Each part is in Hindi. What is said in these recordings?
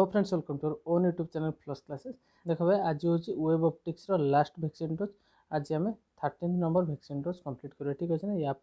Hello friends, welcome to our own YouTube channel फ्लस क्लासेस। देखो भाई, आज हूँ वेब ऑप्टिक्स रो लास्ट वैक्सीन डोज। आज आम 13 नंबर वैक्सीन डोज कंप्लीट करवा। ठीक अच्छे ना, या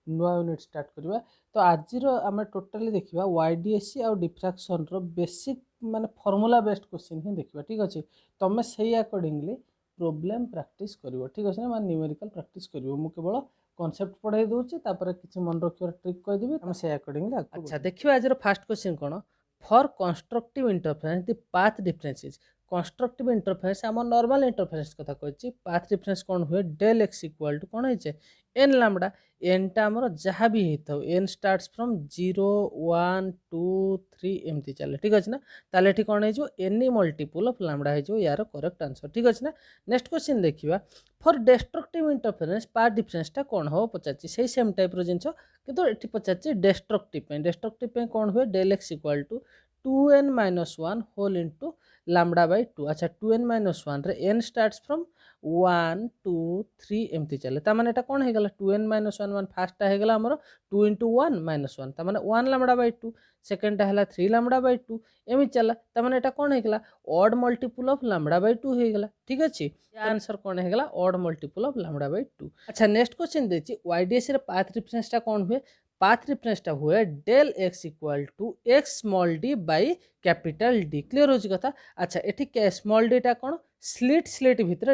नुआ यूनिट स्टार्ट करवा। तो आज आम टोटाली देखा YDSE और डिफ्राक्शन रो बेसिक माने फॉर्मूला बेस्ड क्वेश्चन ही देखा। ठीक अच्छे, तुम से अकॉर्डिंगली प्रॉब्लम प्रैक्टिस कर। ठीक अच्छे ना, मैं न्यूमेरिकल प्रैक्टिस कर। केवल कॉन्सेप्ट पढ़ाई दूसरी, किसी मन रखिए ट्रिक कहीदेवी, आम से अकॉर्डिंगली। अच्छा देखिए, आज फास्ट क्वेश्चन कौन। For constructive interference the path differences. Constructive interference आम नॉर्मल इंटरफेरेंस कथा कहछि। पाथ डिफरेंस कौन हुए, डेल एक्स इक्वल टू कौन है एन लैम्डा। एन टा आमर जहाँ भी होता एन स्टार्ट्स फ्रॉम 0 1 2 3 एमती चले। ठीक अच्छे ना, ताले एठी कौन हो एनी मल्टीपल ऑफ लैम्डा हो यार करेक्ट आंसर। ठीक अच्छे ना, नेक्स्ट क्वेश्चन देखिए। फॉर डिस्ट्रक्टिव इंटरफेरेंस पाथ डिफरेंसटा कौन हो पचार से सेम टाइप जिनस, किंतु एठी पचार डिस्ट्रक्टिव। डिस्ट्रक्टिव कौन हुए, del x equal to 2n - 1 whole into lambda by 2। अच्छा 2n - 1 रे n स्टार्ट्स फ्रॉम 1 2 3 एमती चले। तार एटा कौन होगा 2n - 1 मान फास्ट होगा आमर 2 × 1 - 1 तार 1 लैम्डा बाई 2। सेकेंड है 3 लैम्डा बाई 2 एमती चला। तार एटा कौन होगा odd multiple of lambda by 2 होगा। ठीक अच्छे, आंसर कौन होगा odd multiple of lambda by 2। अच्छा नेक्स्ट क्वेश्चन देखिए, YDSE रे पाथ डिफरेंसटा कौन हुए, पाथ डिफरेंसटा हुए del x equal to x small d by capital D. Clear हो कथा। अच्छा ये स्मॉल डी टा कौन, स्लिट स्लिट भितर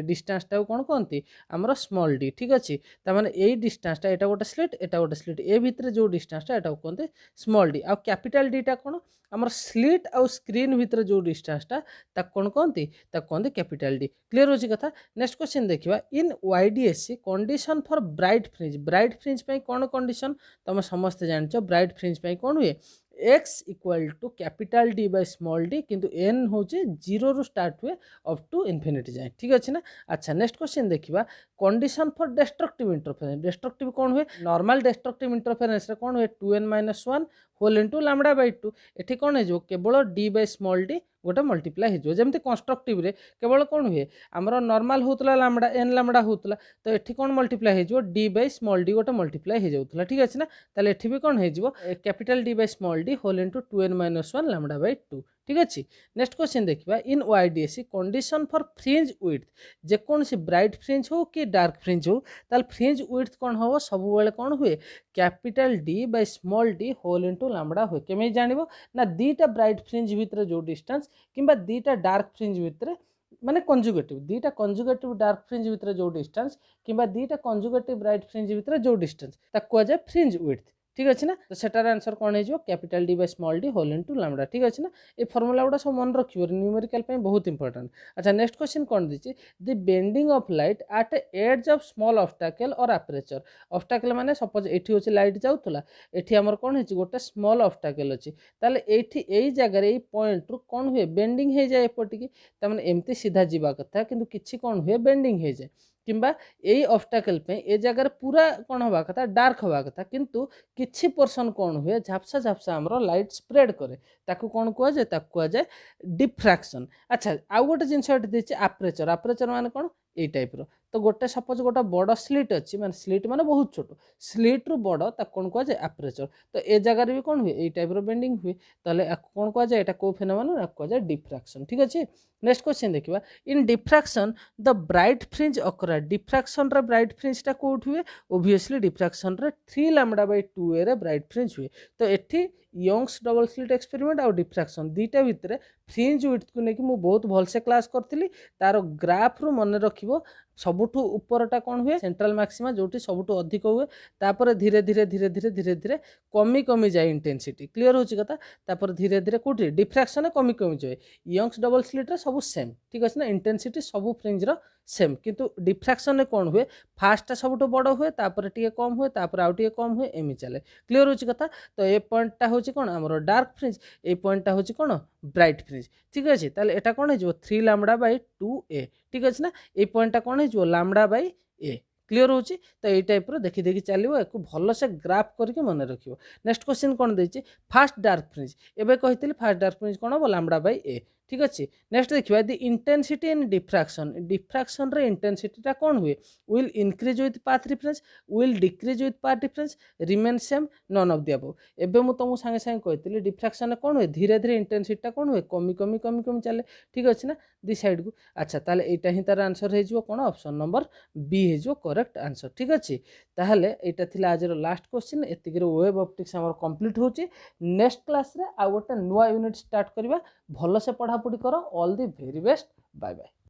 डिस्टेंस टा कौन कहते आमर स्मॉल डी। ठीक अच्छे, तार यही डिस्टेंसटा एटा गोटे स्लिट एटा गोटे स्लिट ए भितर जो डिस्टेंसटा एटा कहते स्मॉल डी। आ कैपिटल डी टा कौन आमर स्लिट आउ स्क्रीन भितर जो डिस्टेंसटा कौन कहते कैपिटल डी। क्लियर हो कथा। नेक्स्ट क्वेश्चन देखिए, in YDSE condition for bright fringe. Bright fringe पे कौन कंडीशन तुम समस्ते जानच। ब्राइट फ्रिंज पे कौन हुए, x equal to capital D by small D, किंतु n हूँ 0 रु स्टार्ट हुए अप टू इनफिनिटी जाए। ठीक अच्छे ना। अच्छा नेक्स्ट क्वेश्चन देखिए, condition for destructive interference. Destructive कौन हुए, नॉर्मल डिस्ट्रक्टिव इंटरफेरेंस रे कौन हुए 2n - 1 whole into lambda by 2। एठी कौन हो केवल डी बाई स्मॉल डी गोटे मल्टीप्लाई हो। जमी कंस्ट्रक्टिव रे केवल कौन हुए आमर नॉर्मल होता लैम्डा एन लैम्डा होता, तो ये कौन मल्टीप्लाई हो डी बाई स्मॉल डी गोटे मल्टीप्लाई हो जाता। ठीक अच्छे ना, ताले एठी भी कौन हो capital D by small D whole into 2n - 1 lambda by 2। ठीक अच्छे। नेक्स्ट क्वेश्चन देखिए, in YDSE condition for fringe width. जेकोसी ब्राइट फ्रिंज हो कि डार्क फ्रिंज हो, ताल फ्रिंज विड्थ कौन हम सब बेले कौन हुए capital D by small D whole into lambda हुए। केमी जानिबो ना, दीटा ब्राइट फ्रिंज भितर जो डिस्टेंस किंबा दीटा डार्क फ्रिंज भितर माने कंजुगेटिव, दीटा कंजुगेटिव डार्क फ्रिंज भितर जो डिस्टेंस किंबा दीटा कंजुगेटिव ब्राइट फ्रिंज भितर जो डिस्टेंस ताको जाए फ्रिंज विड्थ। ठीक अच्छे ना, तो सेटार आंसर कौन हो capital D by small D whole into lambda. ठीक अच्छे ना, ये फॉर्मूला गुड़ा सब मन रखियो न्यूमेरिकल पे बहुत इंपोर्टेंट। अच्छा नेक्स्ट क्वेश्चन कौन दीजिए, the bending of light at edge of small obstacle और अपर्चर। ऑब्स्टैकल माने सपोज एठी होची लाइट जाउथला, एठी हमर कौन होची गोटे स्मॉल ऑब्स्टैकल अछि, ताले एठी एई जगह रे एई पॉइंट रु कौन हुए बेंडिंग हो जाए एपटिकी। त माने एमती सीधा जीवा कथा, किंतु किछि कौन हुए बेंडिंग हो जाए। किंबा यही ऑब्स्टैकल पे ए जगह पूरा कौन हवा कथा डार्क हवा कथा, किंतु किछि पोर्शन कौन हुए झापसा झापसा आमर लाइट स्प्रेड करे, ताकू कौन कुआ जाए, ताकू कुआ जाए डिफ्रैक्शन। अच्छा आउ गोटे जिनस देछि अपर्चर। अपर्चर माने कौन ए टाइप रो, तो गोटे सपोज गोटे बड़ स्लिट अच्छी, माने स्लिट माने बहुत छोट, स्लिट रु बड़ ताकू कौन कुआ जाए अपर्चर। तो ए जगह भी कौन हुए ए टाइप रो बेंडिंग हुए, ताले कौन कुआ जाए एटा को फेनोमेनन कुआ जाए डिफ्रैक्शन। ठीक अच्छे। नेक्स्ट क्वेश्चन देखिबा, in diffraction the bright fringe occur. Diffraction रे ब्राइट फ्रिंजटा कोठ हुए, ओब्वियसली डिफ्रैक्शन रे 3 लैम्डा बाई 2a रे ब्राइट फ्रिंज हुए। तो एठी यंग्स डबल स्लिट एक्सपेरिमेंट और डिफ्रैक्शन दीटा भितर फ्रिंज विड्थ को लेकिन मु बहुत भलसे क्लास करथिली। तार ग्राफ रु मन रखिबो सबुठु उपरटा कौन हुए सेंट्रल मैक्सिमा, जोटी सबुठु अधिक हुए, तापर धीरे धीरे धीरे धीरे धीरे धीरे कमी कमी जाए इंटेंसिटी। क्लियर होची कथा। तापर धीरे धीरे कोठी डिफ्रैक्शन कमी कमी जाए। यंग्स डबल स्लिट रे सब सेम। ठीक अछि ना, इंटेंसिटी सब फ्रिंज रो सेम, किंतु डिफ्रैक्शन रे कौन हुए फास्टा सबुठु बड़ हुए, तापर टिके कम हुए, तापर आउ टिके कम हुए, एमि चले। क्लियर होची कथा। तो ए पॉइंटटा होची कोन हमरो डार्क फ्रिंज, ए पॉइंटटा होची कोन ब्राइट फ्रिंज। ठीक अछि, ताले एटा कोन हे जो 3 लैम्डा बाई 2a। ठीक अछि ना, ए पॉइंटटा कोन हे जो लैम्डा बाई a। क्लियर होची। तो ये टाइप रो देखि देखि चलिबो, एको भलो से ग्राफ करके मन रखियो। नेक्स्ट क्वेश्चन कोन देछि, फास्ट डार्क फ्रिंज। एबे कहितली फास्ट डार्क फ्रिंज कोन हो लैम्डा बाई a। ठीक अच्छे। नेक्स्ट देखिए द इंटेंसिटी इन डिफ्राक्शन, डिफ्राक्शन रे इंटेंसिटीटा कौन हुए, will increase with path difference, will decrease with path difference, remain same, none of the above. एबे मु तुमको सांगे सांगे कहती डिफ्राक्शन रे कौन हुए, धीरे धीरे इंटेंसिटीटा कौन हुए, कमी कमी कमी कमी चले, ठीक अच्छे ना दी साइड को। अच्छा ताले एटा ही तार आंसर हो कौन, ऑप्शन नंबर बी हो करेक्ट आंसर, ठीक अच्छे। ताहले एटा थिला आज लास्ट क्वेश्चन, एतिक वेब ऑप्टिक्स हमर कंप्लीट होची। नेक्स्ट क्लास रे आ गोटे नुआ यूनिट स्टार्ट करबा, भल से पढ़ापढ़ी करो। All the very best, bye bye.